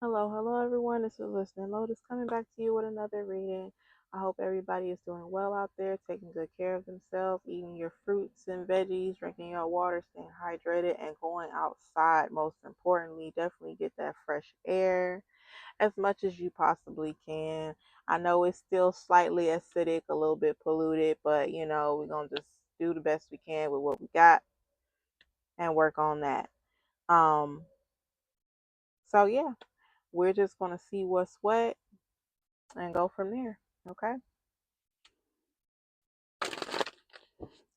Hello everyone. This is Listening Lotus coming back to you with another reading. I hope everybody is doing well out there, taking good care of themselves, eating your fruits and veggies, drinking your water, staying hydrated, and going outside. Most importantly, definitely get that fresh air as much as you possibly can. I know it's still slightly acidic, a little bit polluted, but we're going to just do the best we can with what we got and work on that. Um, so yeah, we're just going to see what's what and go from there. Okay.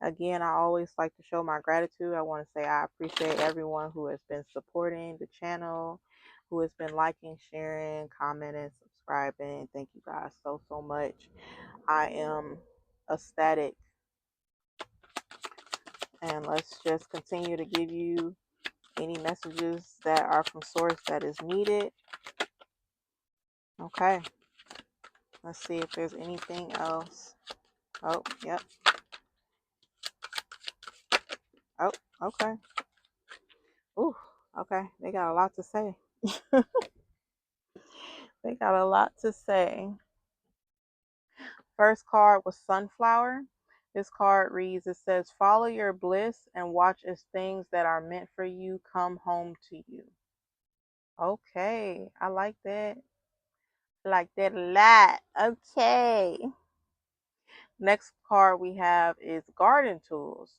Again, I always like to show my gratitude. I want to say I appreciate everyone who has been supporting the channel, who has been liking, sharing, commenting, subscribing. Thank you guys so much. I am ecstatic. And let's just continue to give you any messages that are from source that is needed. Okay. Let's see if there's anything else. Oh, yep. Oh, okay. Ooh, okay. They got a lot to say. They got a lot to say. First card was Sunflower. This card reads, it says, follow your bliss and watch as things that are meant for you come home to you. Okay, I like that. I like that a lot. Okay. Next card we have is Garden Tools.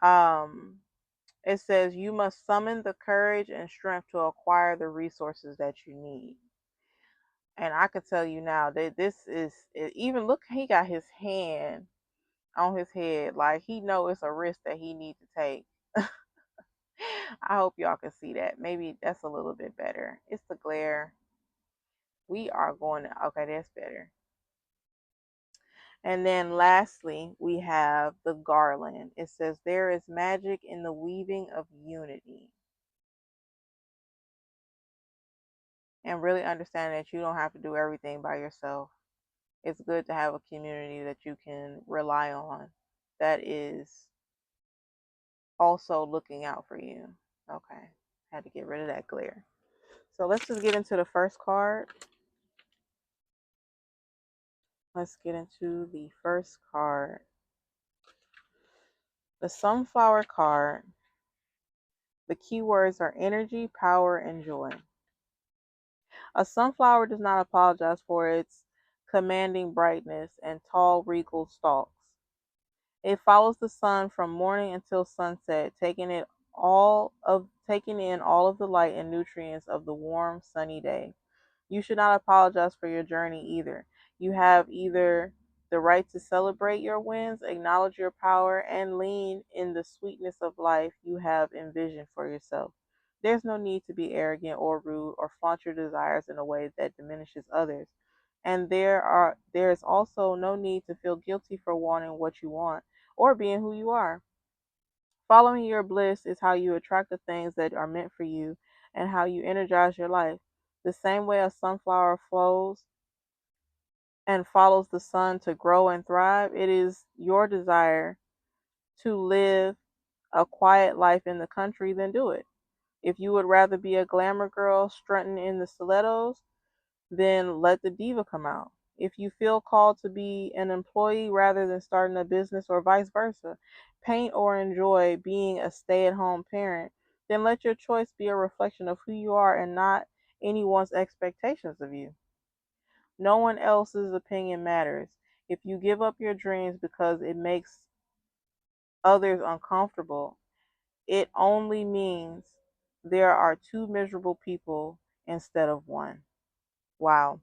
It says you must summon the courage and strength to acquire the resources that you need. And I can tell you now that this is, even look, he got his hand on his head. Like he know it's a risk that he needs to take. I hope y'all can see that. Maybe that's a little bit better. It's the glare. We are going to, okay, that's better. And then lastly, we have the garland. It says there is magic in the weaving of unity. And really understand that you don't have to do everything by yourself. It's good to have a community that you can rely on that is also looking out for you. Okay, had to get rid of that glare. So let's just get into the first card. Let's get into the first card. The Sunflower card. The keywords are energy, power, and joy. A sunflower does not apologize for its commanding brightness and tall, regal stalks. It follows the sun from morning until sunset, taking in all of the light and nutrients of the warm, sunny day. You should not apologize for your journey either. You have either the right to celebrate your wins, acknowledge your power, and lean in the sweetness of life you have envisioned for yourself. There's no need to be arrogant or rude or flaunt your desires in a way that diminishes others. And there is also no need to feel guilty for wanting what you want or being who you are. Following your bliss is how you attract the things that are meant for you and how you energize your life. The same way a sunflower flows and follows the sun to grow and thrive, it is your desire to live a quiet life in the country, then do it. If you would rather be a glamour girl strutting in the stilettos, then let the diva come out. If you feel called to be an employee rather than starting a business or vice versa, paint or enjoy being a stay at home parent, then let your choice be a reflection of who you are and not anyone's expectations of you. No one else's opinion matters. If you give up your dreams because it makes others uncomfortable, it only means there are two miserable people instead of one. Wow.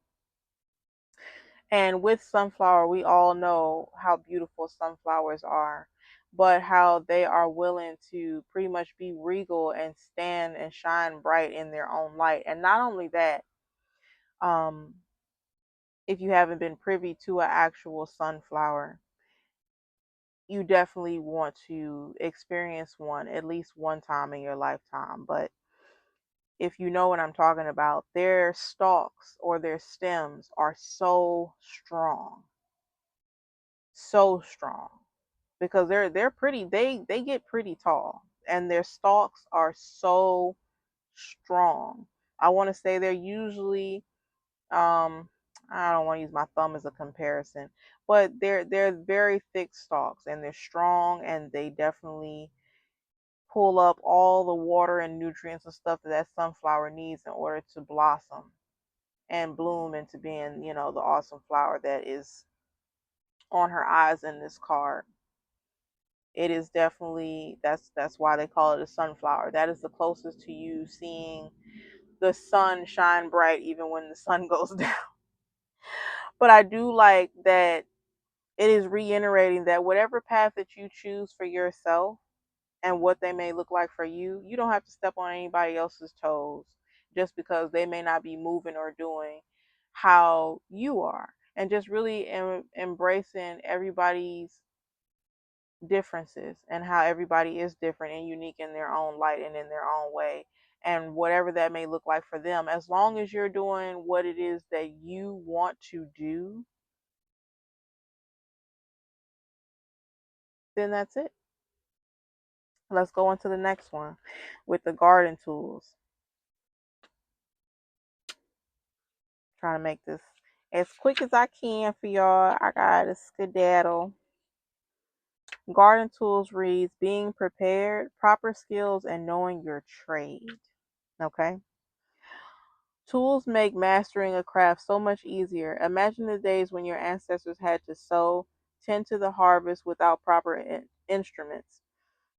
And with sunflower, we all know how beautiful sunflowers are, but how they are willing to pretty much be regal and stand and shine bright in their own light. And not only that, um, if you haven't been privy to an actual sunflower, you definitely want to experience one at least one time in your lifetime. But if you know what I'm talking about, their stalks or their stems are so strong, so strong, because they're pretty. They get pretty tall, and their stalks are so strong. I want to say they're usually um I don't want to use my thumb as a comparison, but they're very thick stalks and they're strong and they definitely pull up all the water and nutrients and stuff that that sunflower needs in order to blossom and bloom into being, the awesome flower that is on her eyes in this card. It is definitely that's why they call it a sunflower. That is the closest to you seeing the sun shine bright even when the sun goes down. But I do like that it is reiterating that whatever path that you choose for yourself and what they may look like for you, you don't have to step on anybody else's toes just because they may not be moving or doing how you are. And just really embracing everybody's differences and how everybody is different and unique in their own light and in their own way. And whatever that may look like for them, as long as you're doing what it is that you want to do, then that's it. Let's go on to the next one with the garden tools. Trying to make this as quick as I can for y'all. I got a skedaddle. Garden tools reads being prepared, proper skills, and knowing your trade. Okay. Tools make mastering a craft so much easier. Imagine the days when your ancestors had to sow, tend to the harvest without proper instruments.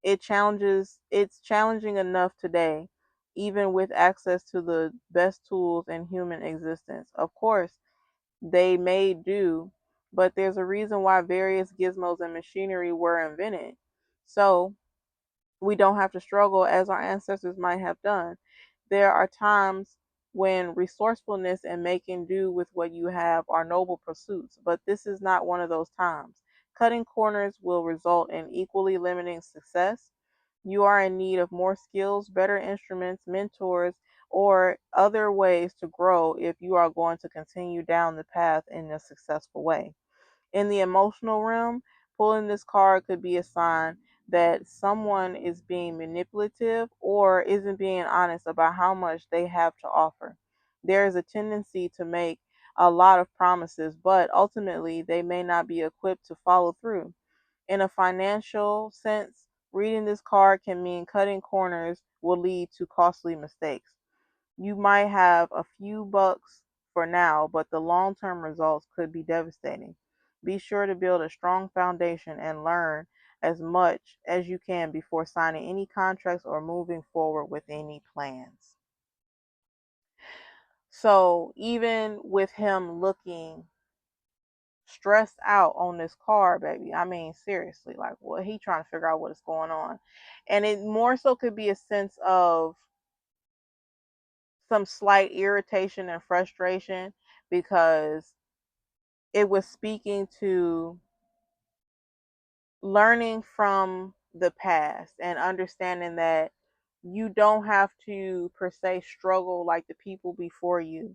It's challenging enough today, even with access to the best tools in human existence. Of course, they may do, but there's a reason why various gizmos and machinery were invented. So we don't have to struggle as our ancestors might have done. There are times when resourcefulness and making do with what you have are noble pursuits, but this is not one of those times. Cutting corners will result in equally limiting success. You are in need of more skills, better instruments, mentors, or other ways to grow if you are going to continue down the path in a successful way. In the emotional realm, pulling this card could be a sign that someone is being manipulative or isn't being honest about how much they have to offer. There is a tendency to make a lot of promises, but ultimately they may not be equipped to follow through. In a financial sense, reading this card can mean cutting corners will lead to costly mistakes. You might have a few bucks for now, but the long term results could be devastating. Be sure to build a strong foundation and learn as much as you can before signing any contracts or moving forward with any plans. So, even with him looking stressed out on this card, baby, I mean, seriously, like, what he trying to figure out what is going on. And it more so could be a sense of some slight irritation and frustration because it was speaking to learning from the past and understanding that you don't have to per se struggle like the people before you,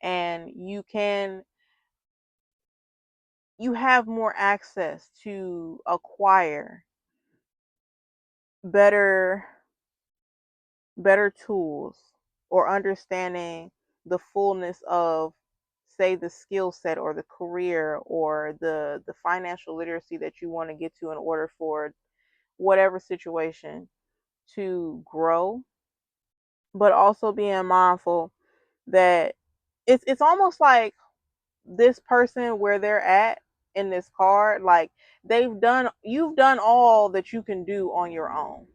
and you have more access to acquire better tools or understanding the fullness of, say, the skill set or the career or the financial literacy that you want to get to in order for whatever situation to grow, but also being mindful that it's almost like this person where they're at in this card, like you've done all that you can do on your own,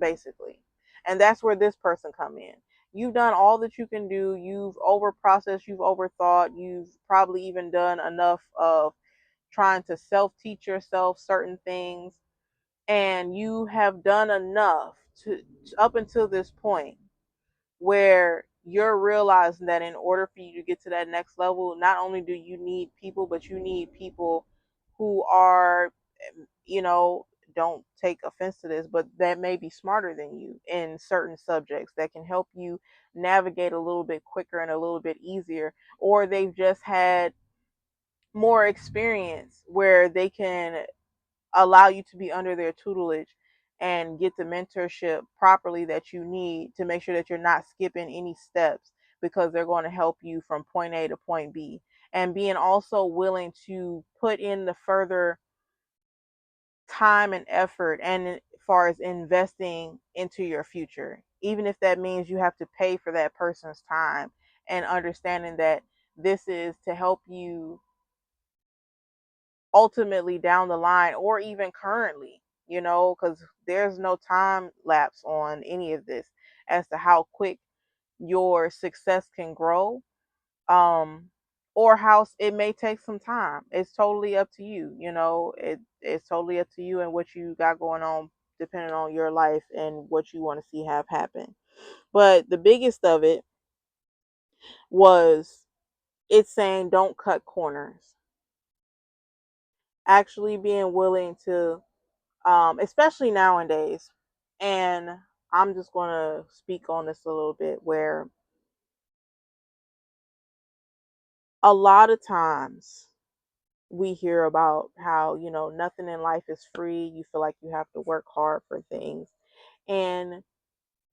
basically. And that's where this person come in. You've done all that you can do. You've over processed, you've overthought, you've probably even done enough of trying to self teach yourself certain things, and you have done enough to up until this point where you're realizing that in order for you to get to that next level, not only do you need people, but you need people who are, you know, don't take offense to this, but that may be smarter than you in certain subjects that can help you navigate a little bit quicker and a little bit easier, or they've just had more experience where they can allow you to be under their tutelage and get the mentorship properly that you need to make sure that you're not skipping any steps, because they're going to help you from point A to point B. And being also willing to put in the further time and effort, and as far as investing into your future, even if that means you have to pay for that person's time, and understanding that this is to help you ultimately down the line or even currently, because there's no time lapse on any of this as to how quick your success can grow, um or how it may take some time. It's totally up to you. It's totally up to you and what you got going on, depending on your life and what you want to see have happen. But the biggest of it was, it's saying don't cut corners. Actually being willing to, especially nowadays, and I'm just going to speak on this a little bit, where a lot of times we hear about how, nothing in life is free. You feel like you have to work hard for things. And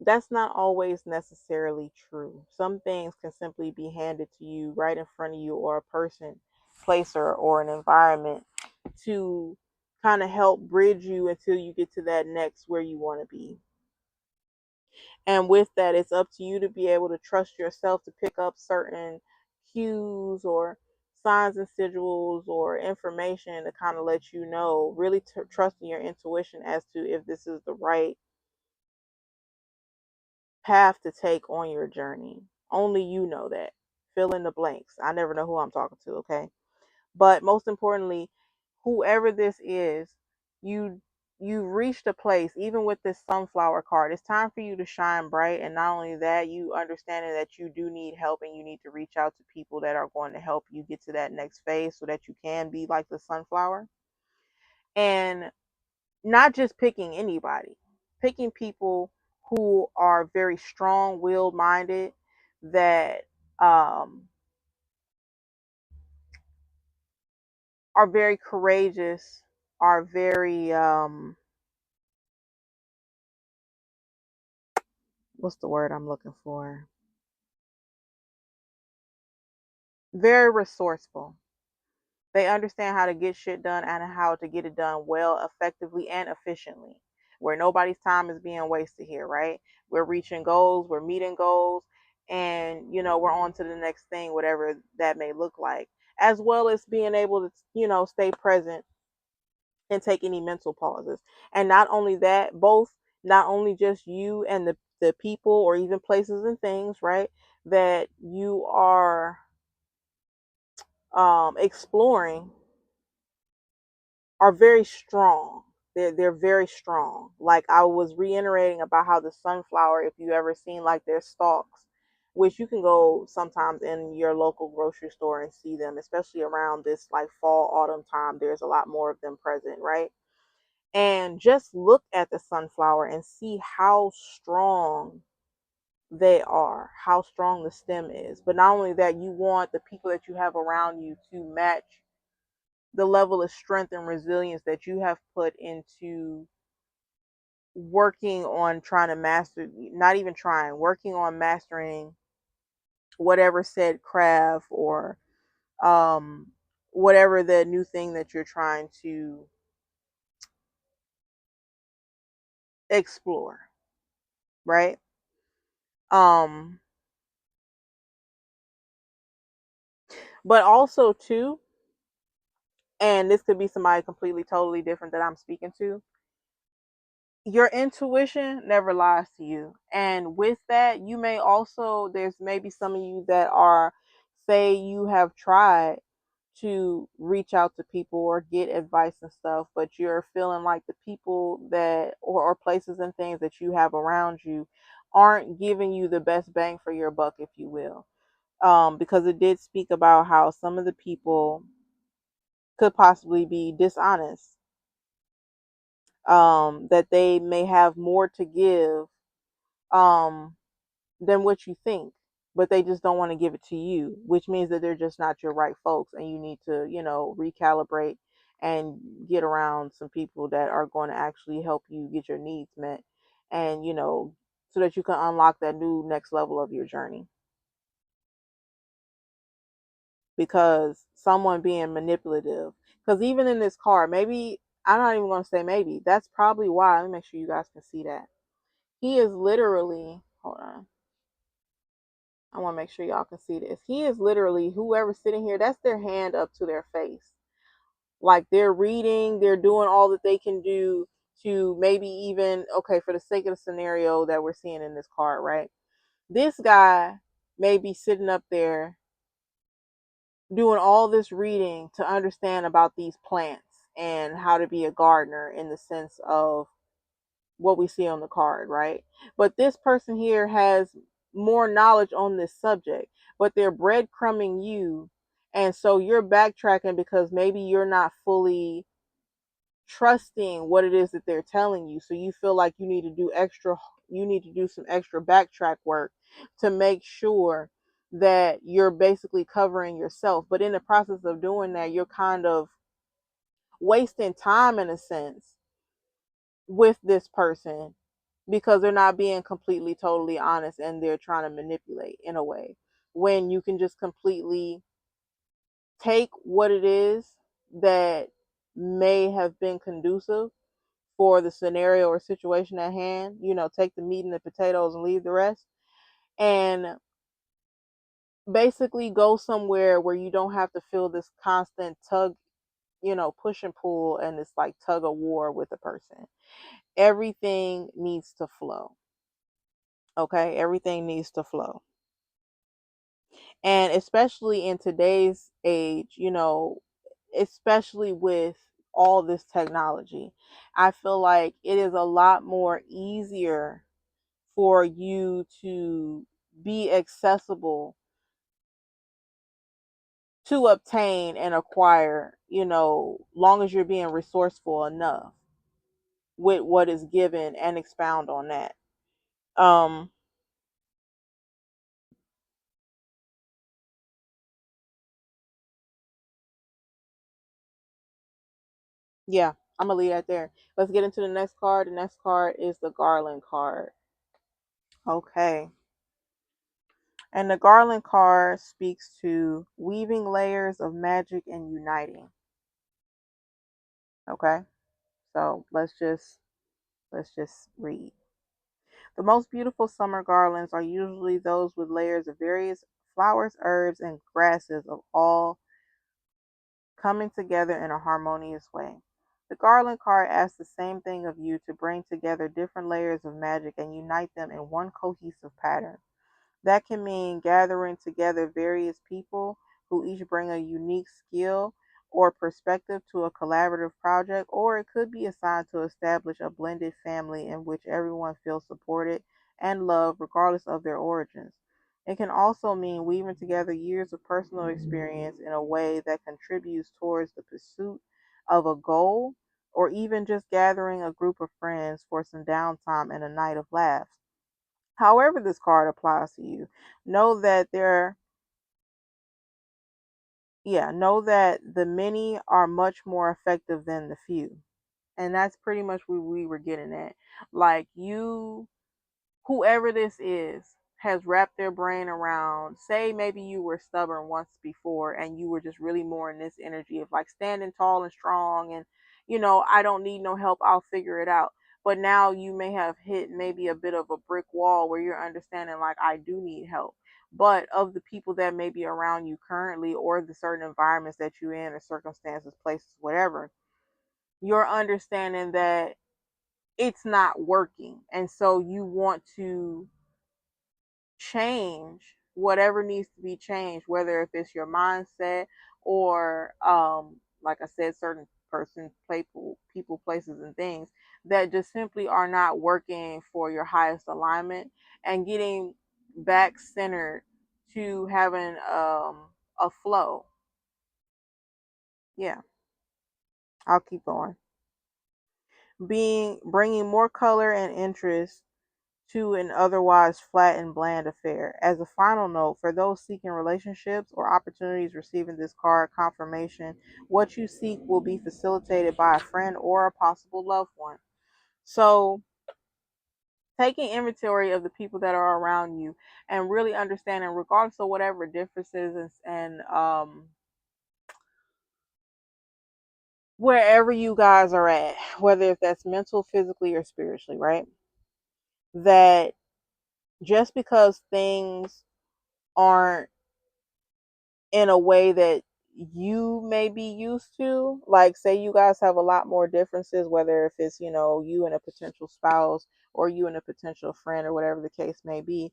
that's not always necessarily true. Some things can simply be handed to you right in front of you, or a person, place, or an environment to kind of help bridge you until you get to that next where you want to be. And with that, it's up to you to be able to trust yourself to pick up certain cues or signs and sigils or information to kind of let you know, really trusting your intuition as to if this is the right path to take on your journey. Only you know that. Fill in the blanks. I never know who I'm talking to, okay? But most importantly, whoever this is, you you've reached a place. Even with this sunflower card, it's time for you to shine bright. And not only that, you understanding that you do need help, and you need to reach out to people that are going to help you get to that next phase, so that you can be like the sunflower. And not just picking anybody, picking people who are very strong willed minded, that um are very courageous, are very what's the word I'm looking for? Very resourceful. They understand how to get shit done and how to get it done well, effectively, and efficiently, where nobody's time is being wasted here, right? We're reaching goals, we're meeting goals, and we're on to the next thing, whatever that may look like, as well as being able to, stay present and take any mental pauses. And not only that, not only just you and the people or even places and things, right, that you are exploring, are very strong. They're very strong. Like I was reiterating about how the sunflower, if you ever seen like their stalks, which you can go sometimes in your local grocery store and see them, especially around this like fall, autumn time, there's a lot more of them present, right? And just look at the sunflower and see how strong they are, how strong the stem is. But not only that, you want the people that you have around you to match the level of strength and resilience that you have put into working on trying to master, not even trying, working on mastering whatever said craft, or um whatever the new thing that you're trying to explore, right? um but also too, and this could be somebody completely totally different that I'm speaking to, your intuition never lies to you. And with that, you may also, there's maybe some of you that are, say you have tried to reach out to people or get advice and stuff, but you're feeling like the people that, or places and things that you have around you, aren't giving you the best bang for your buck, if you will. Because it did speak about how some of the people could possibly be dishonest, that they may have more to give, um, than what you think, but they just don't want to give it to you, which means that they're just not your right folks, and you need to, recalibrate and get around some people that are going to actually help you get your needs met, and so that you can unlock that new next level of your journey. Because someone being manipulative, because even in this card, maybe, I'm not even going to say maybe, that's probably why. Let me make sure you guys can see that he is literally, hold on, I want to make sure y'all can see this. He is literally, whoever's sitting here, that's their hand up to their face. Like they're reading, they're doing all that they can do to maybe even, okay, for the sake of the scenario that we're seeing in this card, right? This guy may be sitting up there doing all this reading to understand about these plants and how to be a gardener in the sense of what we see on the card, right? But this person here has more knowledge on this subject, but they're breadcrumbing you. And so you're backtracking because maybe you're not fully trusting what it is that they're telling you. So you feel like you need to do some extra backtrack work to make sure that you're basically covering yourself. But in the process of doing that, you're kind of wasting time in a sense with this person because they're not being completely totally honest and they're trying to manipulate in a way, when you can just completely take what it is that may have been conducive for the scenario or situation at hand, take the meat and the potatoes and leave the rest, and basically go somewhere where you don't have to feel this constant tug, push and pull, and this like tug of war with a person. Everything needs to flow. Okay, everything needs to flow. And especially in today's age, especially with all this technology, I feel like it is a lot more easier for you to be accessible to obtain and acquire, long as you're being resourceful enough with what is given and expound on that. Um, yeah, I'm gonna leave that there. Let's get into the next card. The next card is the Garland card. Okay. And the Garland card speaks to weaving layers of magic and uniting. Okay? So let's just read. The most beautiful summer garlands are usually those with layers of various flowers, herbs, and grasses of all coming together in a harmonious way. The garland card asks the same thing of you, to bring together different layers of magic and unite them in one cohesive pattern. That can mean gathering together various people who each bring a unique skill or perspective to a collaborative project, or it could be assigned to establish a blended family in which everyone feels supported and loved regardless of their origins. It can also mean weaving together years of personal experience in a way that contributes towards the pursuit of a goal, or even just gathering a group of friends for some downtime and a night of laughs. However, this card applies to you, know that know that the many are much more effective than the few. And that's pretty much what we were getting at. Like, whoever this is has wrapped their brain around, say maybe you were stubborn once before and you were just really more in this energy of like standing tall and strong, and I don't need no help, I'll figure it out. But now you may have hit maybe a bit of a brick wall where you're understanding like, I do need help. But of the people that may be around you currently, or the certain environments that you're in, or circumstances, places, whatever, you're understanding that it's not working. And so you want to change whatever needs to be changed, whether if it's your mindset, or like I said, certain persons, people, places, and things that just simply are not working for your highest alignment, and getting back centered to having a flow. Yeah, I'll keep going. Bringing more color and interest to an otherwise flat and bland affair. As a final note, for those seeking relationships or opportunities receiving this card confirmation, what you seek will be facilitated by a friend or a possible loved one. So, taking inventory of the people that are around you and really understanding, regardless of whatever differences and wherever you guys are at, whether if that's mental, physically, or spiritually, right? That just because things aren't in a way that you may be used to, like say you guys have a lot more differences, whether if it's, you and a potential spouse or you and a potential friend or whatever the case may be,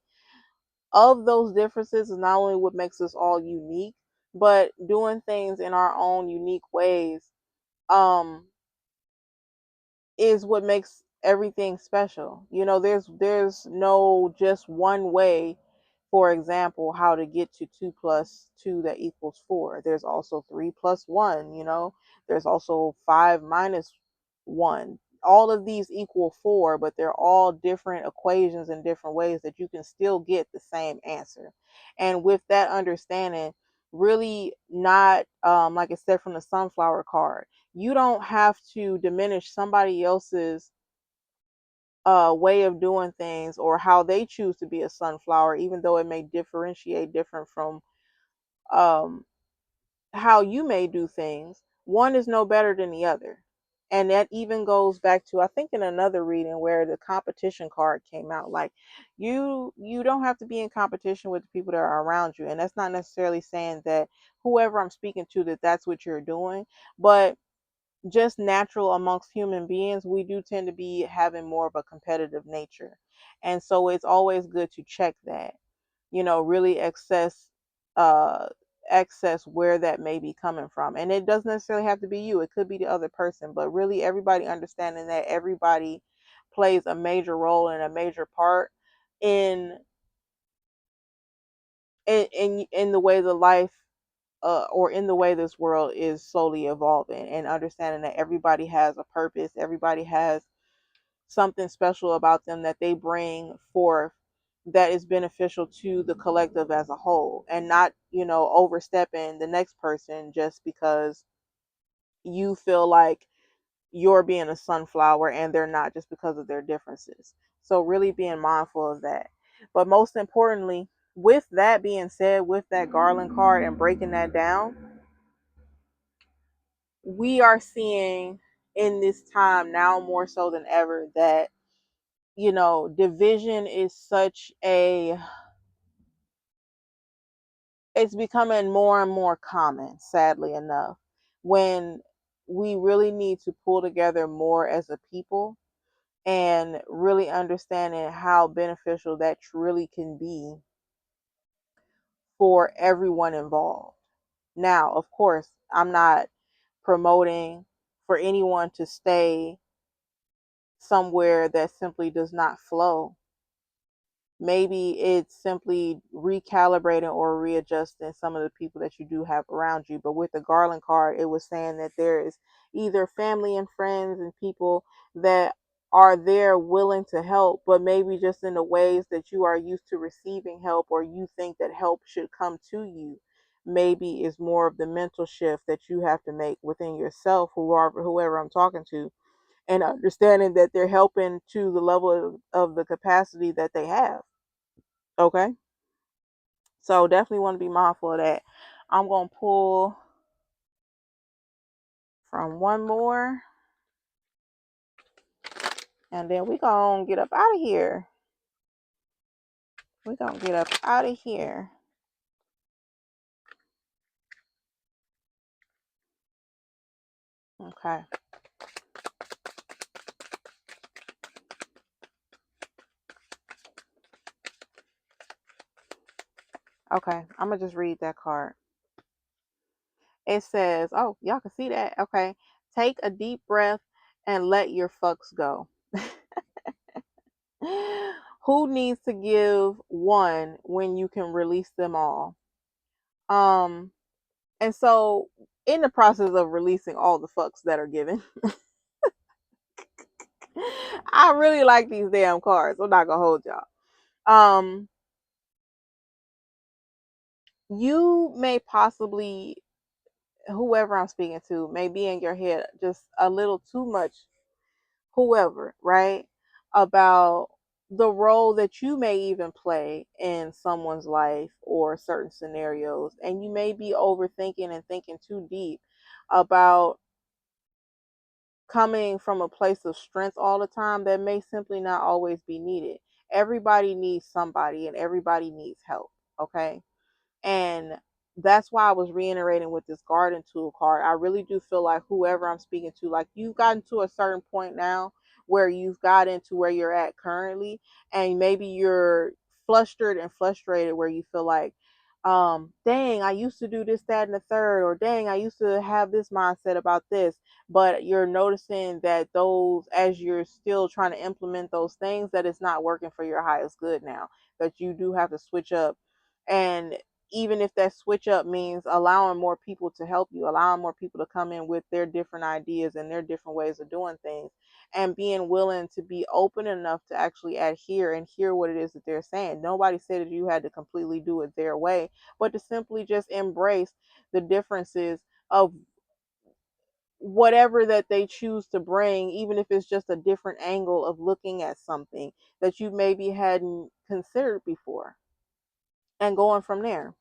of those differences is not only what makes us all unique, but doing things in our own unique ways um is what makes everything special. There's no just one way, for example, how to get to 2 plus 2 that equals 4. There's also 3 plus 1, there's also 5 minus 1. All of these equal 4, but they're all different equations in different ways that you can still get the same answer. And with that understanding, really not, like I said from the sunflower card, you don't have to diminish somebody else's way of doing things or how they choose to be a sunflower, even though it may differentiate different from um, how you may do things. One is no better than the other. And that even goes back to, I think, in another reading where the competition card came out. Like, you don't have to be in competition with the people that are around you. And that's not necessarily saying that whoever I'm speaking to, that that's what you're doing. But just natural amongst human beings, we do tend to be having more of a competitive nature. And so it's always good to check that, really uh access where that may be coming from. And it doesn't necessarily have to be you. It could be the other person, but really everybody understanding that everybody plays a major role and a major part in in the way the life or in the way this world is slowly evolving, and understanding that everybody has a purpose, everybody has something special about them that they bring forth that is beneficial to the collective as a whole, and not, overstepping the next person just because you feel like you're being a sunflower and they're not, just because of their differences. So really being mindful of that. But most importantly, with that being said, with that Garland card and breaking that down, we are seeing in this time now more so than ever that, division is such a, it's becoming more and more common, sadly enough, when we really need to pull together more as a people and really understanding how beneficial that really can be for everyone involved. Now, of course, I'm not promoting for anyone to stay somewhere that simply does not flow. Maybe it's simply recalibrating or readjusting some of the people that you do have around you. But with the Garland card, it was saying that there is either family and friends and people that are there willing to help, but maybe just in the ways that you are used to receiving help, or you think that help should come to you. Maybe is more of the mental shift that you have to make within yourself, whoever I'm talking to, and understanding that they're helping to the level of the capacity that they have. Okay. So definitely want to be mindful of that. I'm going to pull from one more, and then we going to get up out of here. We going to get up out of here. Okay. Okay. I'm going to just read that card. It says, oh, y'all can see that. Okay. Take a deep breath and let your fucks go. Who needs to give one when you can release them all? Um, and so in the process of releasing all the fucks that are given, I really like these damn cards. I'm not gonna hold y'all. Um, you may possibly, whoever I'm speaking to, may be in your head just a little too much, whoever, right? About the role that you may even play in someone's life or certain scenarios. And you may be overthinking and thinking too deep about coming from a place of strength all the time that may simply not always be needed. Everybody needs somebody and everybody needs help. Okay. And that's why I was reiterating with this garden tool card. I really do feel like whoever I'm speaking to, like you've gotten to a certain point now where you've gotten to where you're at currently, and maybe you're flustered and frustrated where you feel like, dang, I used to do this, that, and the third, or dang, I used to have this mindset about this. But you're noticing that those, as you're still trying to implement those things, that it's not working for your highest good now, that you do have to switch up. And even if that switch up means allowing more people to help you, allowing more people to come in with their different ideas and their different ways of doing things, and being willing to be open enough to actually adhere and hear what it is that they're saying. Nobody said that you had to completely do it their way, but to simply just embrace the differences of whatever that they choose to bring, even if it's just a different angle of looking at something that you maybe hadn't considered before, and going from there.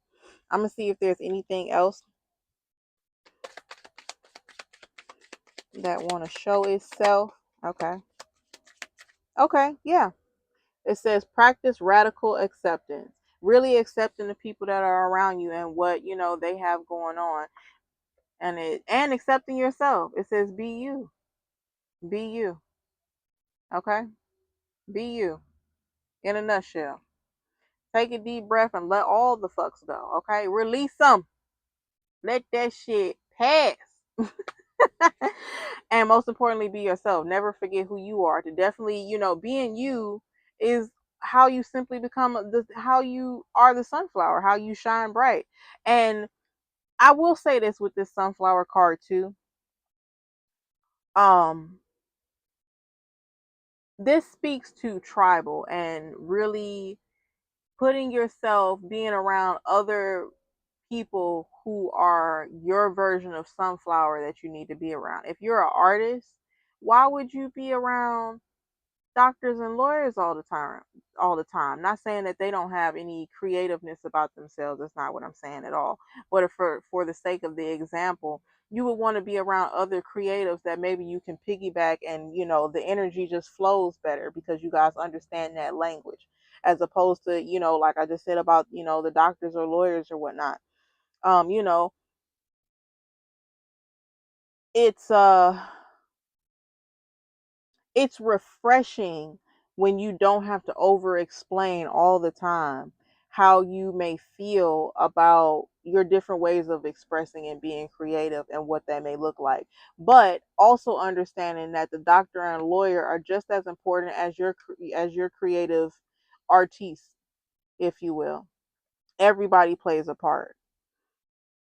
I'm gonna see if there's anything else that want to show itself. Okay. Okay. Yeah. It says practice radical acceptance. Really accepting the people that are around you and what they have going on, and accepting yourself. It says be you. Be you. Okay. Be you. In a nutshell. Take a deep breath and let all the fucks go. Okay. Release them. Let that shit pass. And most importantly, be yourself. Never forget who you are. To definitely, being you is how you simply become how you are the sunflower, how you shine bright. And I will say this with this sunflower card too. Um, this speaks to tribal and really putting yourself, being around other people who are your version of sunflower that you need to be around. If you're an artist, why would you be around doctors and lawyers all the time? Not saying that they don't have any creativeness about themselves. That's not what I'm saying at all. But if for the sake of the example, you would want to be around other creatives that maybe you can piggyback, and the energy just flows better because you guys understand that language, as opposed to like I just said about the doctors or lawyers or whatnot. um you know it's it's refreshing when you don't have to over explain all the time how you may feel about your different ways of expressing and being creative and what that may look like, but also understanding that the doctor and lawyer are just as important as your creative artiste, if you will. Everybody plays a part,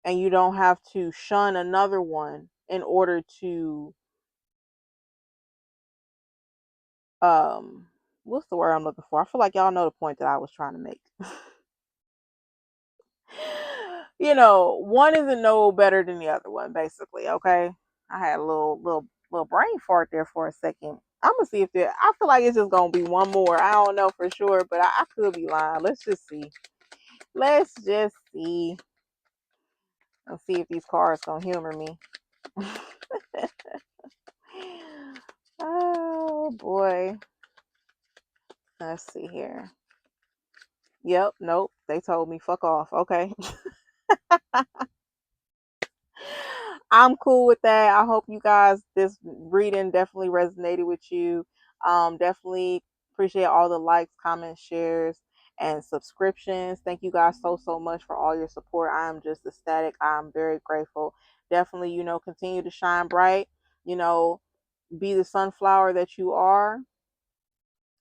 and you don't have to shun another one in order to um what's the word I'm looking for? I feel like y'all know the point that I was trying to make. One isn't no better than the other one, basically. Okay. I had a little brain fart there for a second. I'm gonna see if there. I feel like it's just gonna be one more. I don't know for sure, but I could be lying. Let's just see. Let's just see. Let's see if these cards gonna humor me. Oh boy. Let's see here. Yep. Nope. They told me fuck off. Okay. I'm cool with that. I hope you guys, this reading definitely resonated with you. Definitely appreciate all the likes, comments, shares, and subscriptions. Thank you guys so much for all your support. I'm just ecstatic. I'm very grateful. Definitely, continue to shine bright. You know, be the sunflower that you are.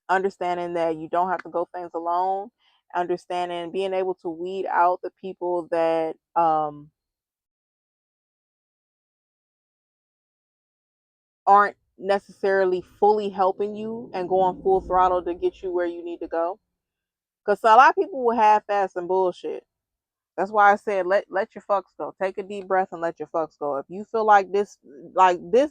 Understanding that you don't have to go things alone. Understanding, being able to weed out the people that aren't necessarily fully helping you and going full throttle to get you where you need to go. Because a lot of people will half-ass and bullshit. That's why I said let your fucks go. Take a deep breath and let your fucks go. If you feel like this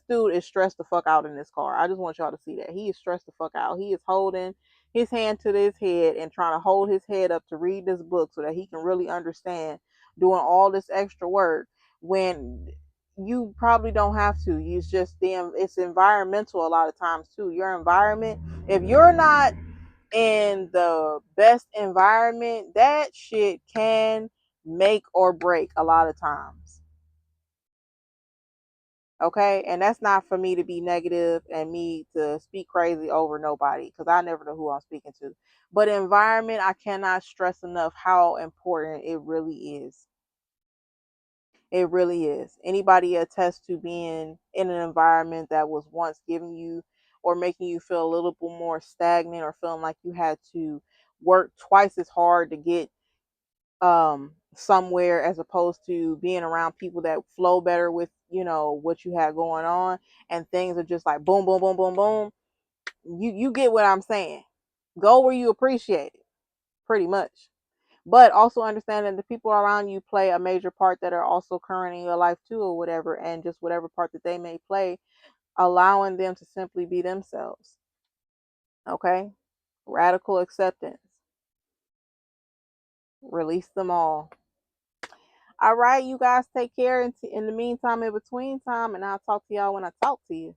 dude is stressed the fuck out in this car. I just want y'all to see that. He is stressed the fuck out. He is holding his hand to his head and trying to hold his head up to read this book so that he can really understand doing all this extra work when you probably don't have to. It's just it's environmental a lot of times too. Your environment, if you're not in the best environment, that shit can make or break a lot of times. Okay. And that's not for me to be negative and me to speak crazy over nobody because I never know who I'm speaking to. But environment, I cannot stress enough how important it really is. It really is. Anybody attest to being in an environment that was once giving you or making you feel a little bit more stagnant or feeling like you had to work twice as hard to get somewhere as opposed to being around people that flow better with what you had going on and things are just like boom boom boom boom boom. You get what I'm saying. Go where you appreciate it, pretty much. But also understand that the people around you play a major part that are also current in your life too, or whatever, and just whatever part that they may play, allowing them to simply be themselves. Okay? Radical acceptance. Release them all. All right, you guys take care in the meantime, in between time, and I'll talk to y'all when I talk to you.